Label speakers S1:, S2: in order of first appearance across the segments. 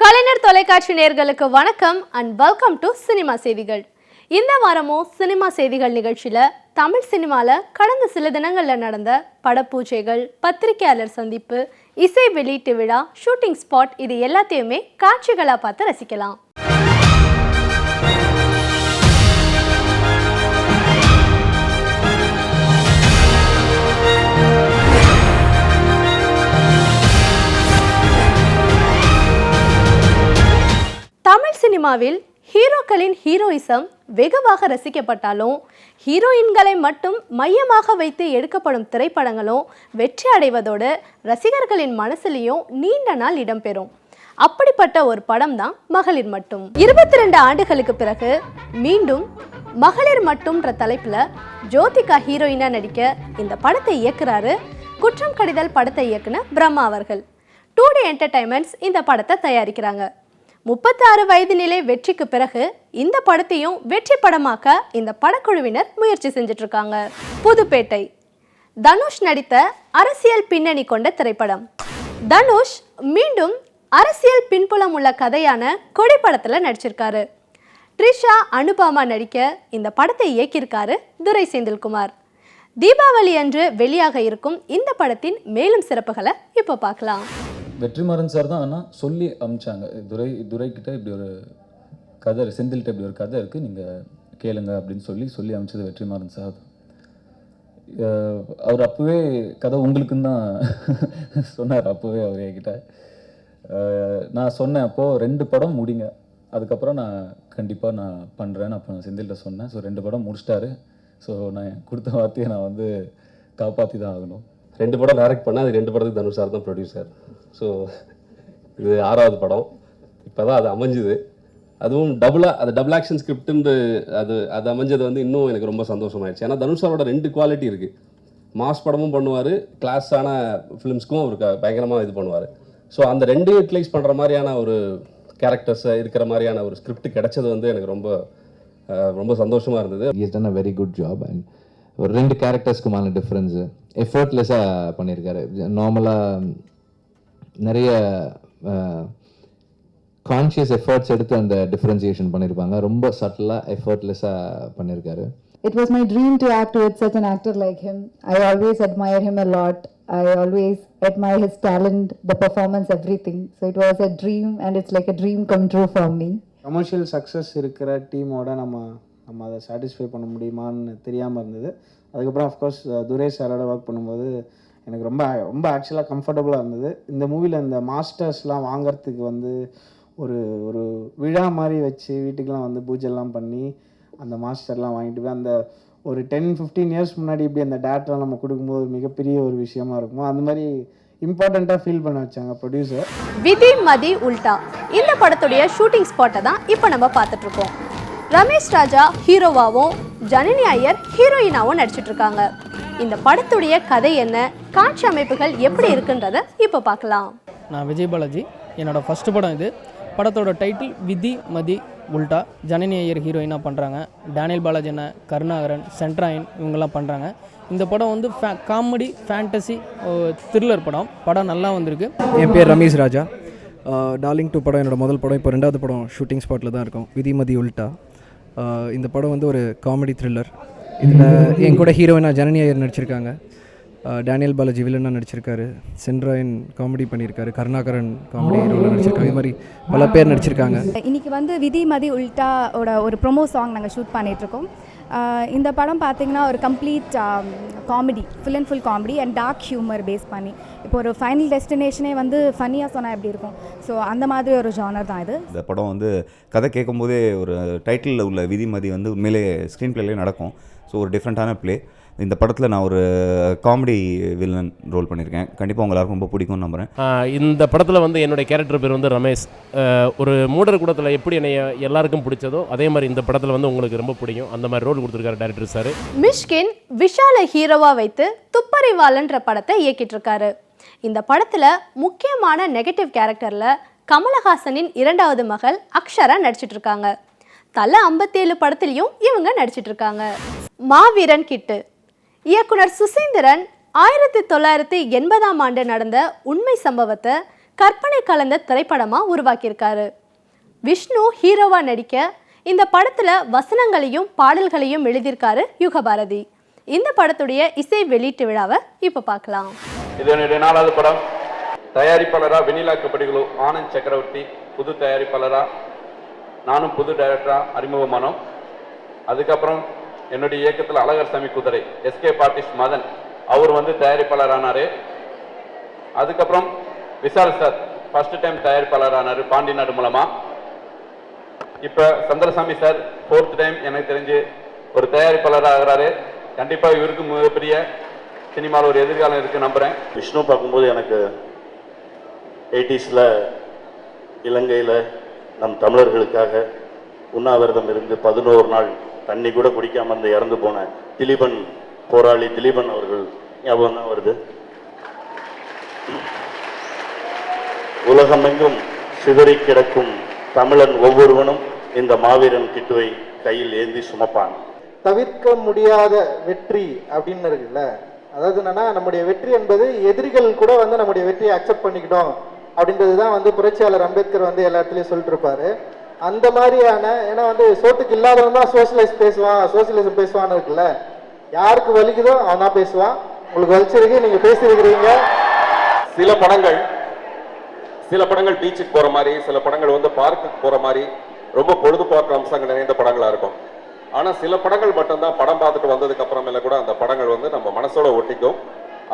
S1: கலைஞர் தொலைக்காட்சி நேயர்களுக்கு வணக்கம் அண்ட் வெல்கம் டு சினிமா செய்திகள். இந்த வாரமும் சினிமா செய்திகள் நிகழ்ச்சியில் தமிழ் சினிமாவில் கடந்த சில தினங்களில் நடந்த படப்பூஜைகள், பத்திரிகையாளர் சந்திப்பு, இசை வெளியீட்டு விழா, ஷூட்டிங் ஸ்பாட் இது எல்லாத்தையுமே காட்சிகளாக பார்த்து ரசிக்கலாம். தமிழ் சினிமாவில் ஹீரோக்களின் ஹீரோயிசம் வெகுவாக ரசிக்கப்பட்டாலும் ஹீரோயின்களை மட்டும் மையமாக வைத்து எடுக்கப்படும் திரைப்படங்களும் வெற்றி அடைவதோடு ரசிகர்களின் மனசிலையும் நீண்ட நாள் இடம்பெறும். அப்படிப்பட்ட ஒரு படம் தான் மகளிர் மட்டும். 22 ஆண்டுகளுக்கு பிறகு மீண்டும் மகளிர் மட்டும்ன்ற தலைப்பில் ஜோதிகா ஹீரோயினா நடிக்க இந்த படத்தை இயக்குறாரு. குற்றம் கடிதல் படத்தை இயக்குன பிரம்மா அவர்கள். 2D என்டர்டைன்மெண்ட்ஸ் இந்த படத்தை தயாரிக்கிறாங்க. 36 வயது நிலை வெற்றிக்கு பிறகு இந்த படத்தையும் வெற்றி படமாக்க இந்த படக்குழுவினர் முயற்சி செஞ்சுட்டு இருக்காங்க. புதுப்பேட்டை தனுஷ் நடித்த அரசியல் பின்னணி கொண்ட திரைப்படம். தனுஷ் மீண்டும் அரசியல் பின்புலம் உள்ள கதையான கொடி படத்துல நடிச்சிருக்காரு. ட்ரிஷா அனுபமா நடிக்க இந்த படத்தை இயக்கியிருக்காரு துரை செந்தில்குமார். தீபாவளி அன்று வெளியாக இருக்கும் இந்த படத்தின் மேலும் சிறப்புகளை இப்போ பார்க்கலாம்.
S2: வெற்றிமாறன் சார் தான் ஆனால் சொல்லி அமிச்சாங்க, துரைக்கிட்ட இப்படி ஒரு கதை, செந்தில்கிட்ட இப்படி ஒரு கதை இருக்குது, நீங்கள் கேளுங்க அப்படின்னு சொல்லி அமிச்சது வெற்றிமாறன் சார் தான். அவர் அப்போவே கதை உங்களுக்குன்னு தான் சொன்னார். அப்போவே அவர் என்கிட்ட நான் சொன்னேன், அப்போது 2 படம் முடிங்க, அதுக்கப்புறம் நான் கண்டிப்பாக நான் பண்ணுறேன்னு அப்போ நான் செந்தில்கிட்ட சொன்னேன். ஸோ 2 படம் முடிச்சிட்டாரு. ஸோ நான் கொடுத்த வார்த்தையை நான் வந்து காப்பாற்றி தான் ஆகணும்.
S3: 2 படம் டைரக்ட் பண்ணால் அது 2 படத்துக்கு தனுஷ் சார் தான் ப்ரொடியூசர். ஸோ இது 6வது படம். இப்போ தான் அது அமைஞ்சுது. அதுவும் டபுள் ஆக்ஷன் ஸ்கிரிப்டுன்னு அது அமைஞ்சது வந்து இன்னும் எனக்கு ரொம்ப சந்தோஷமாயிடுச்சு. ஏன்னா தனுஷ் சாரோட 2 குவாலிட்டி இருக்குது. மாஸ் படமும் பண்ணுவார், கிளாஸான ஃபிலிம்ஸ்க்கும் அவருக்கு பயங்கரமாக இது பண்ணுவார். ஸோ அந்த 2 யூட்டிலைஸ் பண்ணுற மாதிரியான ஒரு கேரக்டர்ஸை இருக்கிற மாதிரியான ஒரு ஸ்கிரிப்ட் கிடைச்சது வந்து எனக்கு ரொம்ப ரொம்ப சந்தோஷமாக இருந்தது.
S4: He has done a very good job and ஒரு 2 கேரக்டர்ஸ்க்குமான டிஃப்ரென்ஸு எஃபர்ட்லெஸ்ஸாக பண்ணியிருக்காரு. நார்மலாக நிறைய கான்ஷியஸ் எஃபர்ட்ஸ் எடுத்து அந்த டிஃப்ரென்சியேஷன் பண்ணியிருப்பாங்க. ரொம்ப சட்டிலாக எஃபர்ட்லெஸ்ஸாக பண்ணியிருக்காரு.
S5: It was my dream to act with such an actor like him. I always admire him a lot. I always admire his talent, the performance, everything. So it was a dream and it's like a dream come true for me.
S6: Commercial success இருக்கிற டீமோட நம்ம அதை satisfy பண்ண முடியுமான்னு தெரியாமல் இருந்தது. அதுக்கப்புறம் of course துரை சாரோட ஒர்க் பண்ணும்போது எனக்கு ரொம்ப ரொம்ப ஆக்சுவலாக கம்ஃபர்டபுளாக இருந்தது. இந்த மூவியில் இந்த மாஸ்டர்ஸ்லாம் வாங்கிறதுக்கு வந்து ஒரு விழா மாதிரி வச்சு வீட்டுக்கெலாம் வந்து பூஜைலாம் பண்ணி அந்த மாஸ்டர்லாம் வாங்கிட்டு போய் அந்த ஒரு 10-15 இயர்ஸ் முன்னாடி இப்படி அந்த டேட்டெலாம் நம்ம கொடுக்கும்போது மிகப்பெரிய ஒரு விஷயமா இருக்குமோ அந்த மாதிரி இம்பார்ட்டண்ட்டாக ஃபீல் பண்ண வச்சாங்க ப்ரொடியூசர்.
S1: விதி மதி உல்டா இந்த படத்துடைய ஷூட்டிங் ஸ்பாட்டை தான் இப்போ நம்ம பார்த்துட்டு இருக்கோம். ரமேஷ் ராஜா ஹீரோவாகவும் ஜனனி ஐயர் ஹீரோயினாவும் நடிச்சிட்டு இருக்காங்க. இந்த படத்துடைய கதை என்ன, காட்சி அமைப்புகள் எப்படி இருக்குன்றத இப்போ பார்க்கலாம்.
S7: நான் விஜய் பாலாஜி. என்னோடய ஃபஸ்ட்டு படம் இது. படத்தோட டைட்டில் விதி மதி உல்டா. ஜனனி ஐயர் ஹீரோயினாக பண்ணுறாங்க. டேனியல் பாலாஜி அண்ணன், கருணாகரன், சென்ட்ராயன் இவங்கெல்லாம் பண்ணுறாங்க. இந்த படம் வந்து காமெடி, ஃபேண்டசி, த்ரில்லர் படம் நல்லா வந்திருக்கு.
S8: என் பேர் ரமேஷ் ராஜா. டார்லிங் 2 படம் என்னோடய முதல் படம். இப்போ 2வது படம் ஷூட்டிங் ஸ்பாட்டில் தான் இருக்கும். விதி மதி உல்டா. இந்த படம் வந்து ஒரு காமெடி த்ரில்லர். இதில் என் கூட ஹீரோயினாக ஜனனி ஐயர் நடிச்சிருக்காங்க. டேனியல் பாலாஜி வில்லனாக நடிச்சிருக்காரு. சென்ட்ராயன் காமெடி பண்ணியிருக்காரு. கருணாகரன் காமெடி ரோலில் நடிச்சிருக்காரு. இது மாதிரி பல பேர் நடிச்சிருக்காங்க.
S9: இன்றைக்கி வந்து விதி மதி உல்டாவோட ஒரு ப்ரொமோ சாங் நாங்கள் ஷூட் பண்ணிகிட்ருக்கோம். இந்த படம் பார்த்திங்கன்னா ஒரு complete comedy, full and full comedy and dark humour base பண்ணி. இப்போ ஒரு ஃபைனல் டெஸ்டினேஷனே வந்து ஃபன்னியாக சொன்னால் எப்படி இருக்கும், ஸோ அந்த மாதிரி ஒரு ஜானர் தான் இது.
S10: இந்த படம் வந்து கதை கேட்கும்போதே ஒரு டைட்டிலில் உள்ள விதி மதி வந்து உண்மையிலே ஸ்க்ரீன் பிளேலேயே நடக்கும். ஸோ ஒரு டிஃப்ரெண்ட்டான பிளே. இந்த படத்தில் நான் ஒரு காமெடி வில்லன் ரோல் பண்ணியிருக்கேன். கண்டிப்பாக உங்க எல்லாருக்கும் ரொம்ப பிடிக்கும்னு நம்புகிறேன்.
S11: இந்த படத்தில் வந்து என்னுடைய கேரக்டர் பேர் வந்து ரமேஷ். ஒரு மூடர் கூடத்தில் எப்படி என்னை எல்லாருக்கும் பிடிச்சதோ அதே மாதிரி இந்த படத்தில் வந்து உங்களுக்கு ரொம்ப பிடிக்கும். அந்த மாதிரி ரோல் கொடுத்துருக்காரு டைரக்டர் சார்.
S1: மிஷ்கின் விஷாலை ஹீரோவா வைத்து துப்பறிவாளன்ற படத்தை இயக்கிட்டு இருக்காரு. இந்த படத்தில் முக்கியமான நெகட்டிவ் கேரக்டரில் கமலஹாசனின் 2வது மகள் அக்ஷரா நடிச்சிட்டு இருக்காங்க. தலை 57 படத்துலையும் இவங்க நடிச்சிட்டு இருக்காங்க. மாவீரன் கிட்டு இயக்குனர் சுசீந்திரன் 1980 நடந்த உண்மை சம்பவத்தை கற்பனை கலந்த திரைப்படமாக உருவாக்கியிருக்காரு. விஷ்ணு ஹீரோவாக நடிக்க இந்த படத்தில் வசனங்களையும் பாடல்களையும் எழுதியிருக்காரு யுகபாரதி. இந்த படத்துடைய இசை வெளியீட்டு விழாவை இப்போ பார்க்கலாம்.
S12: இது என்னுடைய 4வது படம். தயாரிப்பாளராக வெண்ணிலா கபடிகளு ஆனந்த் சக்கரவர்த்தி புது தயாரிப்பாளராக, நானும் புது டைரக்டராக அறிமுகமானோம். அதுக்கப்புறம் என்னுடைய இயக்கத்தில் அழகர் சாமி குதிரை எஸ்கேப் ஆர்டிஸ்ட் மதன் அவர் வந்து தயாரிப்பாளரானார். அதுக்கப்புறம் விஷால் சார் ஃபர்ஸ்ட் டைம் தயாரிப்பாளரானார் பாண்டி நாடு மூலமாக. இப்போ சந்திரசாமி சார் 4th டைம் எனக்கு தெரிஞ்சு ஒரு தயாரிப்பாளராக ஆகிறாரு. கண்டிப்பாக இவருக்கு மிகப்பெரிய சினிமாவில் ஒரு எதிர்காலம் இருக்குது நம்புகிறேன்.
S13: விஷ்ணு பார்க்கும்போது எனக்கு 80s இலங்கையில் நம் தமிழர்களுக்காக உண்ணாவிரதம் இருந்து 11 நாள் தண்ணி கூட குடிக்காமல் இருந்து இறந்து போன திலீபன் போராளி திலீபன் அவர்கள் ஞாபகம் தான் வருது. உலகமெங்கும் சிதறி கிடக்கும் தமிழன் ஒவ்வொருவனும் இந்த மாவீரன் கிட்டுவை கையில் ஏந்தி சுமப்பான்.
S6: தவிர்க்க முடியாத வெற்றி அப்படின்னு இருக்குல்ல, அதாவது என்னன்னா நம்முடைய வெற்றி என்பது எதிரிகள் கூட வந்து நம்முடைய வெற்றியை அக்செப்ட் பண்ணிக்கிட்டோம் அப்படின்றது தான் வந்து புரட்சியாளர் அம்பேத்கர் வந்து எல்லா இடத்துலையும் சொல்லிட்டு இருப்பாரு. அந்த மாதிரியான, ஏன்னா வந்து சோத்துக்கு இல்லாதவன் தான் சோசியலிசம் பேசுவான்னு இருக்குல்ல, யாருக்கு வலிக்குதோ அவன் தான் பேசுவான். உங்களுக்கு வலிச்சிருக்கு, நீங்க பேசியிருக்கிறீங்க.
S12: சில படங்கள் பீச்சுக்கு போற மாதிரி, சில படங்கள் வந்து பார்க்குக்கு போற மாதிரி ரொம்ப பொழுதுபோக்கு அம்சங்கள் நிறைந்த படங்களா இருக்கும். ஆனா சில படங்கள் மட்டும்தான் படம் பார்த்துட்டு வந்ததுக்கு அப்புறமேல கூட அந்த படங்கள் வந்து நம்ம மனசோட ஒட்டிக்கும்.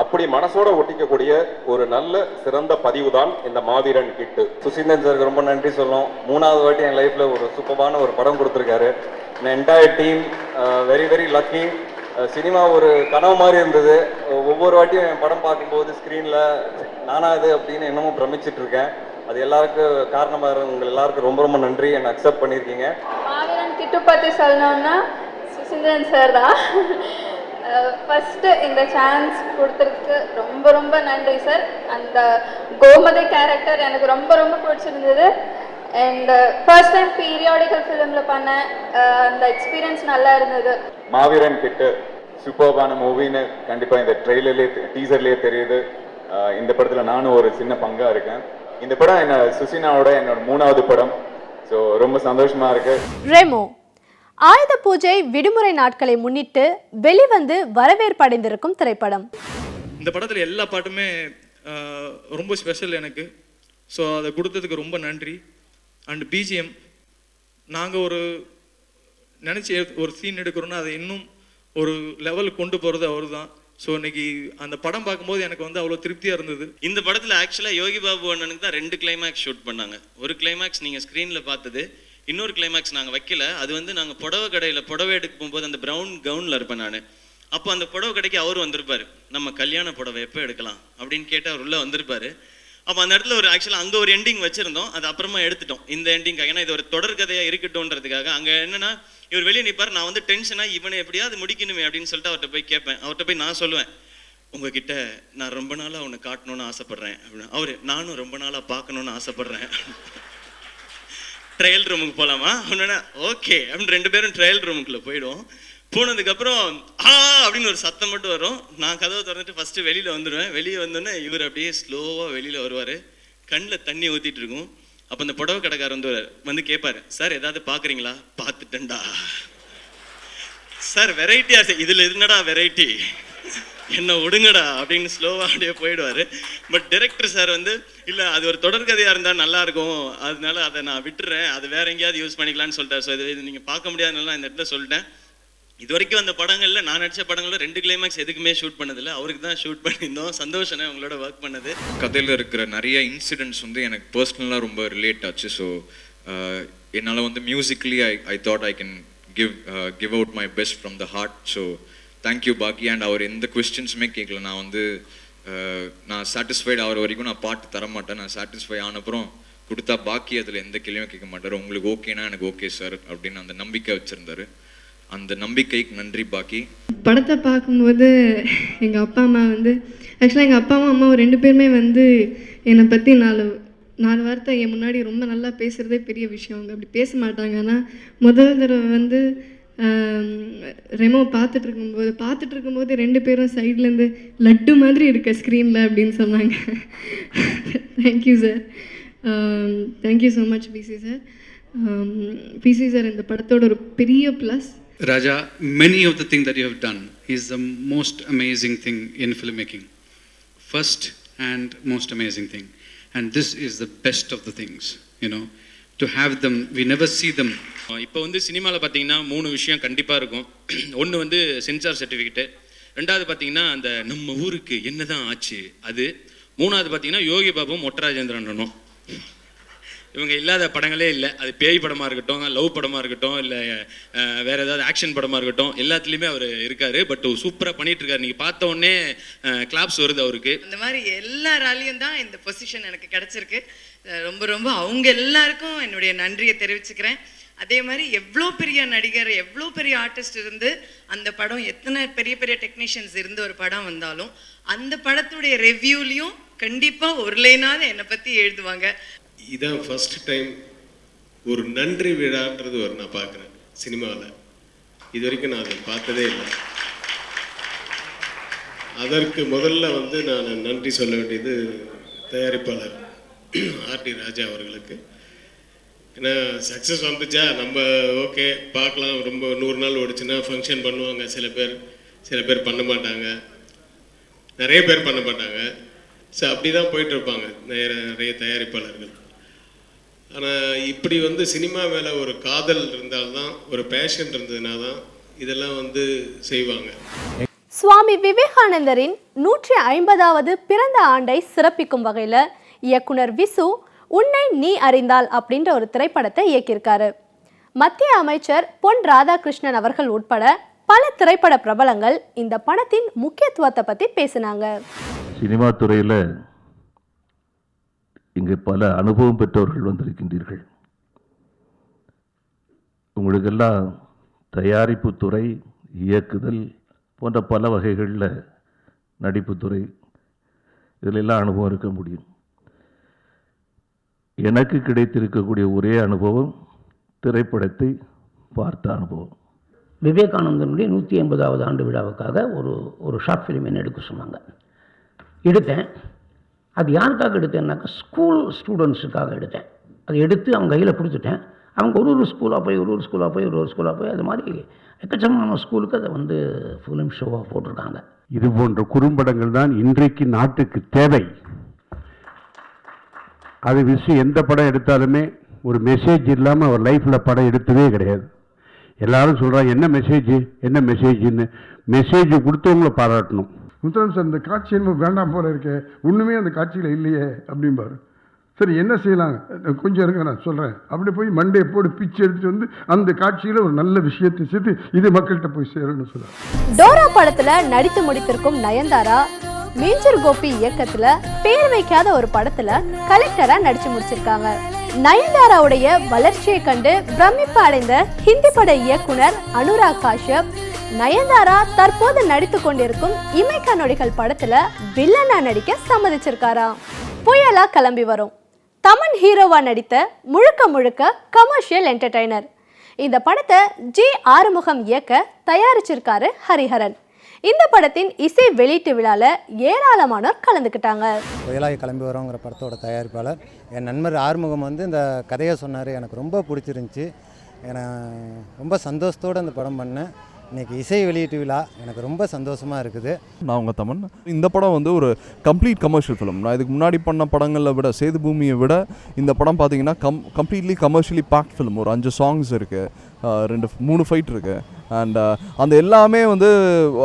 S12: அப்படி மனசோட ஒட்டிக்கக்கூடிய ஒரு நல்ல சிறந்த பதிவு தான் இந்த மாவீரன் கிட்டு. சுசீந்திரன் சாருக்கு ரொம்ப நன்றி சொல்லணும். 3வது வாட்டி என் லைஃப்ல ஒரு சூப்பரான ஒரு படம் கொடுத்துருக்காரு. Entire team very very lucky. Cinema ஒரு கனவு மாதிரி இருந்தது. ஒவ்வொரு வாட்டியும் என் படம் பார்க்கும்போது ஸ்க்ரீனில் நானாது அப்படின்னு என்னமோ பிரமிச்சிட்டு இருக்கேன். அது எல்லாருக்கும் காரணமாக உங்கள் எல்லாருக்கும் ரொம்ப ரொம்ப நன்றி. என்னை அக்செப்ட் பண்ணியிருக்கீங்க.
S14: மாவீரன் கிட்டு பற்றி சொல்லணும்னா சுசீந்திரன் சார் தான் ஃபஸ்ட்டு இந்த சான்ஸ் கொடுத்ததுக்கு ரொம்ப ரொம்ப நன்றி சார். அந்த கோமதி கேரக்டர் எனக்கு ரொம்ப ரொம்ப பிடிச்சிருந்தது. அண்ட் ஃபர்ஸ்ட் டைம் பீரியாடிக்கல் ஃபிலிமில் பண்ணேன். அந்த எக்ஸ்பீரியன்ஸ் நல்லா இருந்தது.
S12: மாவீரன் கிட்டு சூப்பர்பான மூவின்னு கண்டிப்பாக இந்த ட்ரெய்லர்லேயே டீசர்லேயே தெரியுது. இந்த படத்தில் நானும் ஒரு சின்ன பங்காக இருக்கேன். இந்த படம் என்ன சுசீனாவோட என்னோட 3வது படம். ஸோ ரொம்ப சந்தோஷமா இருக்கு.
S1: ரெமோ ஆயுத பூஜை விடுமுறை நாட்களை முன்னிட்டு வெளிவந்து வரவேற்படைந்திருக்கும் திரைப்படம்.
S15: இந்த படத்தில் எல்லா பாட்டுமே ரொம்ப ஸ்பெஷல் எனக்கு. ஸோ அதை கொடுத்ததுக்கு ரொம்ப நன்றி. அண்ட் பிஜிஎம் நாங்கள் நினச்சி ஒரு சீன் எடுக்கிறோன்னா அதை இன்னும் ஒரு லெவலுக்கு கொண்டு போகிறது அவர் தான். ஸோ இன்னைக்கு அந்த படம் பார்க்கும்போது எனக்கு வந்து அவ்வளோ திருப்தியாக இருந்தது.
S16: இந்த படத்தில் ஆக்சுவலாக யோகி பாபு அண்ணனுக்கு தான் 2 கிளைமேக்ஸ் ஷூட் பண்ணாங்க. ஒரு கிளைமேக்ஸ் நீங்கள் ஸ்க்ரீனில் பார்த்தது, இன்னொரு கிளைமேக்ஸ் நாங்கள் வைக்கல. அது வந்து நாங்கள் புடவை கடையில் புடவை எடுக்க போகும்போது அந்த ப்ரௌன் கவுனில் இருப்பேன் நான். அப்போ அந்த புடவை கடைக்கு அவர் வந்திருப்பார். நம்ம கல்யாண புடவை எப்போ எடுக்கலாம் அப்படின்னு கேட்டு அவர் உள்ளே வந்திருப்பார். அப்போ அந்த இடத்துல ஆக்சுவலாக அங்கே ஒரு எண்டிங் வச்சுருந்தோம். அது அப்புறமா எடுத்துட்டோம் இந்த எண்டிங்காக. ஏன்னா இது ஒரு தொடர் கதையாக இருக்கட்டும்ன்றதுக்காக. அங்கே என்னென்னா இவர் வெளியே நிற்பார். நான் வந்து டென்ஷனாக இவனை எப்படியாவது முடிக்கணுமே அப்படின்னு சொல்லிட்டு அவர்கிட்ட போய் கேட்பேன். அவர்கிட்ட போய் நான் சொல்லுவேன், உங்ககிட்ட நான் ரொம்ப நாளாக உன்னை காட்டணும்னு ஆசைப்பட்றேன் அப்படின்னு. அவர் நானும் ரொம்ப நாளாக பார்க்கணுன்னு ஆசைப்பட்றேன். ட்ரையல் ரூமுக்கு போகலாமா அப்படின்னா ஓகே அப்படின்னு 2 பேரும் ட்ரையல் ரூமுக்குள்ளே போயிடுவோம். போனதுக்கப்புறம் அப்படின்னு ஒரு சத்தம் மட்டும் வரும். நான் கதவை திறந்துட்டு ஃபஸ்ட்டு வெளியில் வந்துடுவேன். வெளியே வந்தோடனே இவர் அப்படியே ஸ்லோவாக வெளியில் வருவார். கண்ணில் தண்ணி ஊற்றிட்டு இருக்கும். அப்போ அந்த புடவை கடைக்காரர் வந்து கேட்பார், சார் ஏதாவது பார்க்குறீங்களா? பார்த்துட்டேன்டா சார். வெரைட்டியாக இதில் என்னடா வெரைட்டி, என்ன விடுங்கடா அப்படின்னு ஸ்லோவாக அப்படியே போயிடுவார். பட் டைரக்டர் சார் வந்து இல்லை அது ஒரு தொடர்கதையாக இருந்தால் நல்லாயிருக்கும், அதனால அதை நான் விட்டுறேன், அது வேற எங்கேயாவது யூஸ் பண்ணிக்கலான்னு சொல்லிட்டார். ஸோ இது நீங்கள் பார்க்க முடியாதுனால இந்த இடத்துல சொல்லிட்டேன். இது வரைக்கும் அந்த படங்களில் நான் நடித்த படங்களில் 2 கிளைமேக்ஸ் எதுக்குமே ஷூட் பண்ணதில்லை. அவருக்கு தான் ஷூட் பண்ணியிருந்தோம். சந்தோஷனே உங்களோட ஒர்க் பண்ணது.
S17: கதையில் இருக்கிற நிறைய இன்சிடென்ட்ஸ் வந்து எனக்கு பர்சனலாக ரொம்ப ரிலேட் ஆச்சு. ஸோ என்னால் வந்து musically I thought I can give out my best from the heart. So thank you பாக்கி. அண்ட் அவர் எந்த கொஸ்டின்ஸுமே கேட்கல. நான் வந்து நான் சாட்டிஸ்ஃபைடு ஆகிற வரைக்கும் நான் பாட்டு தர மாட்டேன். நான் சாட்டிஸ்ஃபை ஆனப்புறம் கொடுத்தா பாக்கி அதில் எந்த கேள்வியும் கேட்க மாட்டார். உங்களுக்கு ஓகேனா எனக்கு ஓகே சார் அப்படின்னு அந்த நம்பிக்கை வச்சுருந்தார். அந்த நம்பிக்கைக்கு நன்றி பாக்கி.
S18: படத்தை பார்க்கும்போது எங்கள் அப்பா அம்மா வந்து ஆக்சுவலாக எங்கள் அப்பாவும் அம்மாவும் 2 பேருமே வந்து என்னை பற்றி 4 வார்த்தை என் முன்னாடி ரொம்ப நல்லா பேசுகிறதே பெரிய விஷயம். அவங்க அப்படி பேச மாட்டாங்க. ஆனால் முதல் தடவை வந்து ரெமோ பார்த்துட்டு இருக்கும்போது 2 பேரும் சைட்லேருந்து லட்டு மாதிரி இருக்க ஸ்க்ரீனில் அப்படின்னு சொன்னாங்க. Thank you sir, thank you so much PC sir. PC sir இந்த படத்தோட ஒரு பெரிய plus.
S19: Raja, many of the things that you have done is the most amazing thing in filmmaking. First and most amazing thing. And this is the best of the things, you know. To have them, we never see them.
S16: இப்போ வந்து சினிமாவில் பார்த்தீங்கன்னா 3 விஷயம் கண்டிப்பாக இருக்கும். ஒன்று வந்து sensor certificate, 2வது பார்த்தீங்கன்னா அந்த நம்ம ஊருக்கு என்ன தான் ஆச்சு அது, 3வது பார்த்தீங்கன்னா யோகி பாபுவும் மொட்டராஜேந்திரனும். இவங்க இல்லாத படங்களே இல்லை. அது பேய் படமாக இருக்கட்டும், லவ் படமாக இருக்கட்டும், இல்லை வேறு ஏதாவது ஆக்ஷன் படமாக இருக்கட்டும், எல்லாத்துலேயுமே அவர் இருக்கார். பட் சூப்பராக பண்ணிகிட்ருக்காரு. நீங்கள் பார்த்த உடனே கிளாப்ஸ் வருது அவருக்கு.
S20: இந்த மாதிரி எல்லாராலையும் தான் இந்த பொசிஷன் எனக்கு கிடச்சிருக்கு. ரொம்ப ரொம்ப அவங்க எல்லாருக்கும் என்னுடைய நன்றியை தெரிவிச்சுக்கிறேன். அதே மாதிரி எவ்வளோ பெரிய நடிகர், எவ்வளோ பெரிய ஆர்டிஸ்ட் இருந்து அந்த படம், எத்தனை பெரிய பெரிய டெக்னீஷியன்ஸ் இருந்து ஒரு படம் வந்தாலும் அந்த படத்துடைய ரிவ்யூலையும் கண்டிப்பாக ஒரு லைனாவது என்னை பற்றி எழுதுவாங்க.
S21: இதான் ஃபஸ்ட் டைம் ஒரு நன்றி விழான்றது நான் பார்க்குறேன் சினிமாவில். இது வரைக்கும் நான் அதை பார்த்ததே இல்லை. அதற்கு முதல்ல வந்து நான் நன்றி சொல்ல வேண்டியது தயாரிப்பாளர் ஆர்டி ராஜா அவர்களுக்கு. ஏன்னா சக்ஸஸ் வந்துச்சா நம்ம ஓகே பார்க்கலாம், ரொம்ப 100 நாள் ஓடிச்சுன்னா ஃபங்க்ஷன் பண்ணுவாங்க சில பேர் பண்ண மாட்டாங்க, நிறைய பேர் பண்ண மாட்டாங்க. ஸோ அப்படி தான் போயிட்டுருப்பாங்க நிறைய தயாரிப்பாளர்கள். ஆனால் இப்படி வந்து சினிமா மேலே ஒரு காதல் இருந்தால்தான், ஒரு பேஷன் இருந்ததுனா தான் இதெல்லாம் வந்து செய்வாங்க.
S1: சுவாமி விவேகானந்தரின் 150வது பிறந்த ஆண்டை சிறப்பிக்கும் வகையில் இயக்குனர் விசு உன்னை நீ அறிந்தால் அப்படின்ற ஒரு திரைப்படத்தை இயக்கியிருக்காரு. மத்திய அமைச்சர் பொன் ராதாகிருஷ்ணன் அவர்கள் உட்பட பல திரைப்பட பிரபலங்கள் இந்த படத்தின் முக்கியத்துவத்தை பற்றி பேசினாங்க.
S22: சினிமா துறையில் இங்கே பல அனுபவம் பெற்றவர்கள் வந்திருக்கின்றீர்கள். உங்களுக்கெல்லாம் தயாரிப்பு துறை, இயக்குதல் போன்ற பல வகைகளில், நடிப்புத்துறை, இதிலெல்லாம் அனுபவம் இருக்க முடியும். எனக்கு கிடைத்திருக்கக்கூடிய ஒரே அனுபவம் திரைப்படத்தை பார்த்த அனுபவம்.
S23: விவேகானந்தனுடைய 150வது ஆண்டு விழாவுக்காக ஒரு ஷார்ட் ஃபிலிம் என்ன எடுக்க சொன்னாங்க. எடுத்தேன். அது யாருக்காக எடுத்தேன்னாக்கா ஸ்கூல் ஸ்டூடெண்ட்ஸுக்காக எடுத்தேன். அதை எடுத்து அவங்க கையில் கொடுத்துட்டேன். அவங்க ஒரு ஸ்கூலாக போய் அது மாதிரி எக்கச்சக்கமான ஸ்கூலுக்கு அதை வந்து ஃபிலிம் ஷோவாக போட்டிருக்காங்க.
S24: இது போன்ற குறும்படங்கள் தான் இன்றைக்கு நாட்டுக்கு தேவை. அது விஷயம் எந்த படம் எடுத்தாலுமே ஒரு மெசேஜ் இல்லாமல் அவர் லைஃப்பில் படம் எடுத்ததே கிடையாது. எல்லாரும் சொல்கிறாங்க என்ன மெசேஜ்னு. மெசேஜ் கொடுத்தவங்கள பாராட்டணும்.
S25: முத்துராமன் சார், இந்த காட்சி என்ன வேண்டாம் போல இருக்கே, ஒன்றுமே அந்த காட்சியில் இல்லையே அப்படிம்பாரு. சரி என்ன செய்யலாம், கொஞ்சம் இருங்க நான் சொல்கிறேன். அப்படி போய் மண்டே போடு பிச்சு எடுத்துட்டு வந்து அந்த காட்சியில் ஒரு நல்ல விஷயத்தை சேர்த்து இது மக்கள்கிட்ட போய் சேரணும்னு சொல்லுவாங்க.
S1: டோரா படத்துல நடித்து முடித்திருக்கும் நயன்தாரா மேஜர் கோபி இயக்கத்துல பேர் வைக்காத ஒரு படத்துல கலெக்டரா நடிச்சு முடிச்சிருக்காங்க. நயன்தாராவுடைய வளர்ச்சியை கண்டு பிரமிப்பு அடைந்த ஹிந்தி பட இயக்குனர் அனுராக் காஷ்யப் நயன்தாரா தற்போது நடித்து கொண்டிருக்கும் இமைக்கா நொடிகள் படத்துல வில்லனா நடிக்க சம்மதிச்சிருக்காராம். புயலா கிளம்பி வரும் தமன் ஹீரோவா நடித்த முழுக்க கமர்ஷியல் என்டர்டைனர். இந்த படத்தை ஜி ஆறுமுகம் இயக்க தயாரிச்சிருக்காரு ஹரிஹரன். இந்த படத்தின் இசை வெளியீட்டு விழாவில் ஏராளமானோர் கலந்துக்கிட்டாங்க.
S26: புயலாய் கிளம்பி வரோங்கிற படத்தோட தயாரிப்பாளர் என் நண்பர் ஆறுமுகம் வந்து இந்த கதையை சொன்னார். எனக்கு ரொம்ப பிடிச்சிருந்துச்சி. ரொம்ப சந்தோஷத்தோடு அந்த படம் பண்ணேன். இன்றைக்கி இசை வெளியீட்டு விழா எனக்கு ரொம்ப சந்தோஷமாக இருக்குது.
S27: நான் உங்கள் தமன். இந்த படம் வந்து ஒரு கம்ப்ளீட் கமர்ஷியல் ஃபிலிம். நான் இதுக்கு முன்னாடி பண்ண படங்களில் விட, சேது பூமியை விட இந்த படம் பார்த்தீங்கன்னா கம்ப்ளீட்லி கமர்ஷியலி பேக்ட் ஃபிலிம். ஒரு 5 சாங்ஸ் இருக்குது, 3 ஃபைட் இருக்குது. அண்ட் அந்த எல்லாமே வந்து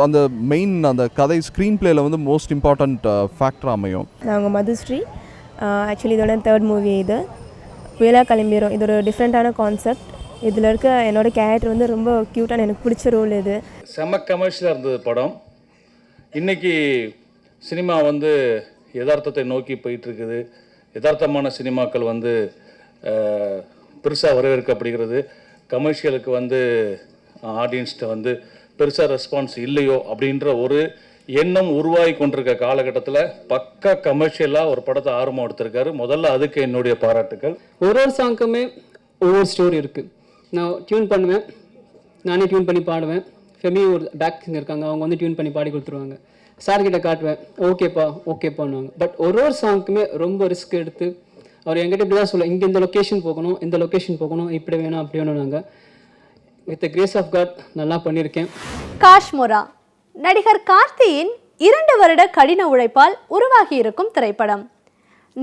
S27: அந்த மெயின் அந்த கதை ஸ்க்ரீன் பிளேயில் வந்து மோஸ்ட் இம்பார்ட்டண்ட் ஃபேக்டர் அமையும்.
S28: நாங்கள் மதுஸ்ரீ. ஆக்சுவலி இதோட 3rd மூவி இது. புயலாக கிளம்பிடும். இது ஒரு டிஃப்ரெண்ட்டான கான்செப்ட். இதில் இருக்க என்னோடய கேரக்டர் வந்து ரொம்ப க்யூட்டான, எனக்கு பிடிச்ச ரோல் இது.
S29: செம கமர்ஷியலாக இருந்தது படம். இன்றைக்கி சினிமா வந்து யதார்த்தத்தை நோக்கி போயிட்டுருக்குது. யதார்த்தமான சினிமாக்கள் வந்து பெருசாக வரவேற்கப்படுகிறது. கமர்ஷியலுக்கு வந்து ஆடியன்ஸ்கிட்ட வந்து பெருசாக ரெஸ்பான்ஸ் இல்லையோ அப்படின்ற ஒரு எண்ணம் உருவாகி கொண்டிருக்க காலகட்டத்தில் பக்கா கமர்ஷியலாக ஒரு படத்தை ஆர்வமாக எடுத்திருக்காரு. முதல்ல அதுக்கு என்னுடைய பாராட்டுக்கள்.
S30: ஒரு சாங்குமே ஒவ்வொரு ஸ்டோரி இருக்குது. நான் டியூன் பண்ணுவேன்,
S2: நானே டியூன் பண்ணி பாடுவேன். ஃபெமி ஒரு பேக் சிங்கர் இருக்காங்க, அவங்க வந்து டியூன் பண்ணி பாடி கொடுத்துருவாங்க. சார்கிட்ட காட்டுவேன், ஓகேப்பான்னுவாங்க. பட் ஒரு சாங்க்குமே ரொம்ப ரிஸ்க் எடுத்து அவர் என்கிட்ட இப்படி தான் சொல்லுவேன், இங்கே இந்த லொக்கேஷன் போகணும், இந்த லொக்கேஷன் போகணும், இப்படி வேணும் அப்படி வேணும். நாங்கள் with the grace of God நல்லா பண்ணியிருக்கேன்.
S1: காஷ்மோரா நடிகர் கார்த்தியின் 2 வருட கடின உழைப்பால் உருவாகி இருக்கும் திரைப்படம்.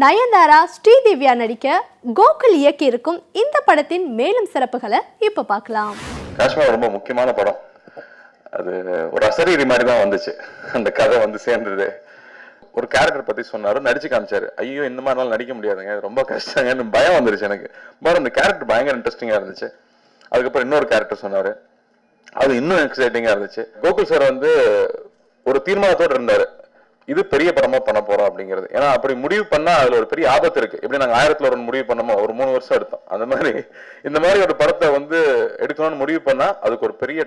S1: நயன்தாரா, ஸ்ரீதிவ்யா நடிக்க கோகுல் இயக்கி இருக்கும் இந்த படத்தின் மேலும் சிறப்புகளை இப்போ பார்க்கலாம்.
S3: காஷ்மீர் ரொம்ப முக்கியமான படம். அது ஒரு அசரீரி மாதிரி தான் வந்துச்சு. அந்த கதை வந்து சேர்ந்தது. ஒரு கேரக்டர் பத்தி சொன்னாரு, நடிச்சு காமிச்சாரு. ஐயோ இந்த மாதிரிலாம் நடிக்க முடியாதுங்க, ரொம்ப கஷ்டங்கன்னு பயம் வந்துருச்சு எனக்கு. பட் அந்த கேரக்டர் பயங்கர இன்ட்ரெஸ்டிங்கா இருந்துச்சு. அதுக்கப்புறம் இன்னொரு கேரக்டர் சொன்னாரு, அது இன்னும் எக்ஸைட்டிங்கா இருந்துச்சு. கோகுல் சார் வந்து ஒரு தீர்மானத்தோடு இருந்தாரு, இது பெரிய படமா பண்ண போறோம் அப்படிங்கிறது. ஏன்னா அப்படி முடிவு பண்ணா அதுல ஒரு பெரிய ஆபத்து இருக்கு. எப்படி நாங்க 1000 முடிவு பண்ணோமோ ஒரு 3 வருஷம் எடுத்தோம். அந்த மாதிரி இந்த மாதிரி ஒரு படத்தை வந்து எடுக்கணும்னு முடிவு பண்ணா அதுக்கு ஒரு பெரிய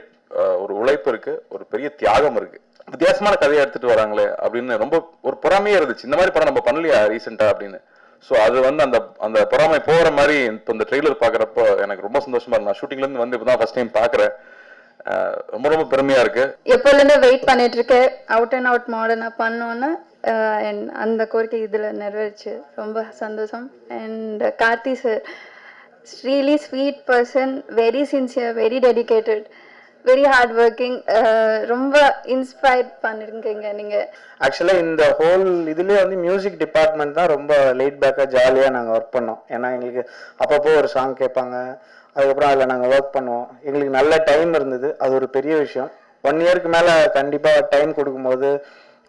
S3: ஒரு உழைப்பு இருக்கு, ஒரு பெரிய தியாகம் இருக்கு. வித்தியாசமான கதையை எடுத்துட்டு வராங்களே அப்படின்னு ரொம்ப ஒரு பொறாமையே இருந்துச்சு. இந்த மாதிரி படம் நம்ம பண்ணலையா ரீசெண்டா அப்படின்னு. ஸோ அது வந்து அந்த அந்த பொறாமை போகிற மாதிரி இப்போ இந்த ட்ரெய்லர் பார்க்குறப்போ எனக்கு ரொம்ப சந்தோஷமா இருக்கு. நான் ஷூட்டிங்லேருந்து வந்து இப்போ தான் ஃபர்ஸ்ட் டைம் பார்க்குறேன். ரொம்ப ரொம்ப பெருமையா இருக்கு.
S14: எப்போலேருந்து வெயிட் பண்ணிட்டு இருக்கேன், அவுட் அண்ட் அவுட் மாடர்னாக பண்ணோன்னு அந்த கோரிக்கை இதில் நிறைவேறிச்சு. ரொம்ப சந்தோஷம். And Karthi sir really sweet person, very sincere, very dedicated, very hard working. ரொம்ப இன்ஸ்பயர் பண்ணிருக்கீங்க நீங்கள்.
S6: ஆக்சுவலாக இந்த ஹோல் இதுலேயே வந்து மியூசிக் டிபார்ட்மெண்ட் தான் ரொம்ப லைட் பேக்காக ஜாலியாக நாங்கள் ஒர்க் பண்ணோம். ஏன்னா எங்களுக்கு அப்பப்போ ஒரு சாங் கேட்பாங்க, அதுக்கப்புறம் அதில் நாங்கள் ஒர்க் பண்ணுவோம். எங்களுக்கு நல்ல டைம் இருந்தது, அது ஒரு பெரிய விஷயம். 1 இயருக்கு மேலே கண்டிப்பாக டைம் கொடுக்கும்போது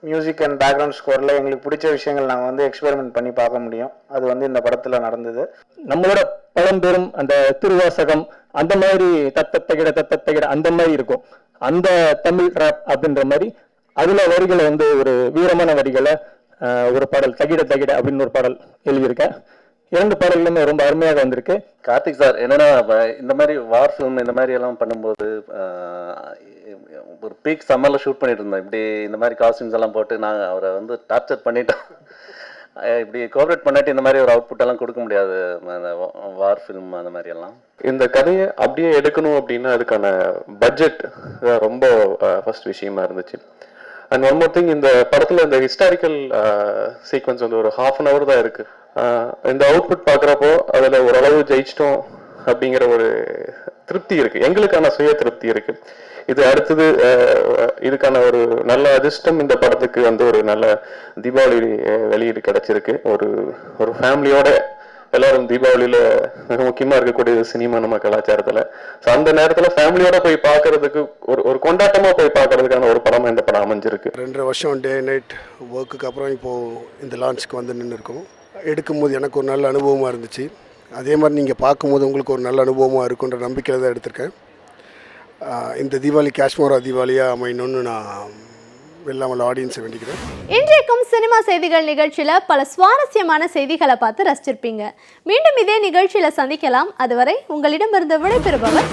S6: மியூசிக் அண்ட் பேக்ரவுண்ட் ஸ்கோரில் எங்களுக்கு பிடிச்ச விஷயங்கள் நாங்கள் வந்து எக்ஸ்பெரிமெண்ட் பண்ணி பார்க்க முடியும். அது வந்து இந்த படத்தில் நடந்தது.
S4: நம்மளோட பழம்பெரும் அந்த திருவாசகம் அந்த மாதிரி தத்தத்தகிட அந்த மாதிரி இருக்கும். அந்த தமிழ் ராப் அப்படின்ற மாதிரி அதில் வரிகளை வந்து ஒரு வீரமான வரிகளை ஒரு பாடல் தகிட அப்படின்னு ஒரு பாடல் எழுதியிருக்கேன். 2 பாடல்களுமே ரொம்ப அருமையாக வந்திருக்கு.
S3: கார்த்திக் சார் என்னன்னா இந்த மாதிரி வார் ஃபிலிம் இந்த மாதிரி எல்லாம் பண்ணும்போது ஒரு பீக் சம்மரில் ஷூட் பண்ணிட்டு இருந்தோம். இப்படி இந்த மாதிரி காஸ்டியூம்ஸ் எல்லாம் போட்டு நாங்கள் அவரை வந்து டார்ச்சர் பண்ணிட்டோம். இப்படி கோஆப்ரேட் பண்ணிட்டு இந்த மாதிரி ஒரு அவுட்புட் எல்லாம் கொடுக்க முடியாது வார் ஃபிலிம் அந்த மாதிரி எல்லாம். இந்த கதையை அப்படியே எடுக்கணும் அப்படின்னா அதுக்கான பட்ஜெட் ரொம்ப ஃபர்ஸ்ட் விஷயமா இருந்துச்சு. அண்ட் ஒன் மோர் திங், இந்த படத்துல இந்த ஹிஸ்டாரிக்கல் சீக்வன்ஸ் வந்து ஒரு 1/2 hour தான் இருக்கு. இந்த அவுட்புட் பார்க்குறப்போ அதுல ஓரளவு ஜெயிச்சிட்டோம் அப்படிங்கிற ஒரு திருப்தி இருக்கு, எங்களுக்கான சுய திருப்தி இருக்கு. இது அடுத்தது இதுக்கான ஒரு நல்ல அதிர்ஷ்டம் இந்த படத்துக்கு வந்து ஒரு நல்ல தீபாவளி வெளியீடு கிடைச்சிருக்கு. ஒரு ஃபேமிலியோட எல்லாரும் தீபாவளியில மிக முக்கியமா இருக்கக்கூடியது சினிமா நம்ம கலாச்சாரத்துல. ஸோ அந்த நேரத்துல ஃபேமிலியோட போய் பார்க்கறதுக்கு ஒரு கொண்டாட்டமா போய் பார்க்கறதுக்கான ஒரு படமா இந்த படம் அமைஞ்சிருக்கு.
S25: 2.5 வருஷம் டே நைட் ஒர்க்குக்கு அப்புறம் இப்போ இந்த லான்ச்சுக்கு வந்து நின்று இருக்கோம். எடுக்கும்போது எனக்கு ஒரு நல்ல அனுபவமாக இருந்துச்சு. அதே மாதிரி நீங்கள் பார்க்கும்போது உங்களுக்கு ஒரு நல்ல அனுபவமாக இருக்குன்ற நம்பிக்கையில் தான் எடுத்திருக்கேன். இந்த தீபாவளி காஷ்மோரா தீபாவளியாக அமையணும்னு நான் வெள்ளாமல் ஆடியன்ஸை வேண்டிக்கிறேன்.
S1: இன்றைக்கும் சினிமா செய்திகள் நிகழ்ச்சியில் பல சுவாரஸ்யமான செய்திகளை பார்த்து ரசிச்சிருப்பீங்க. மீண்டும் இதே நிகழ்ச்சியில் சந்திக்கலாம். அதுவரை உங்களிடமிருந்து விடைபெறுபவர்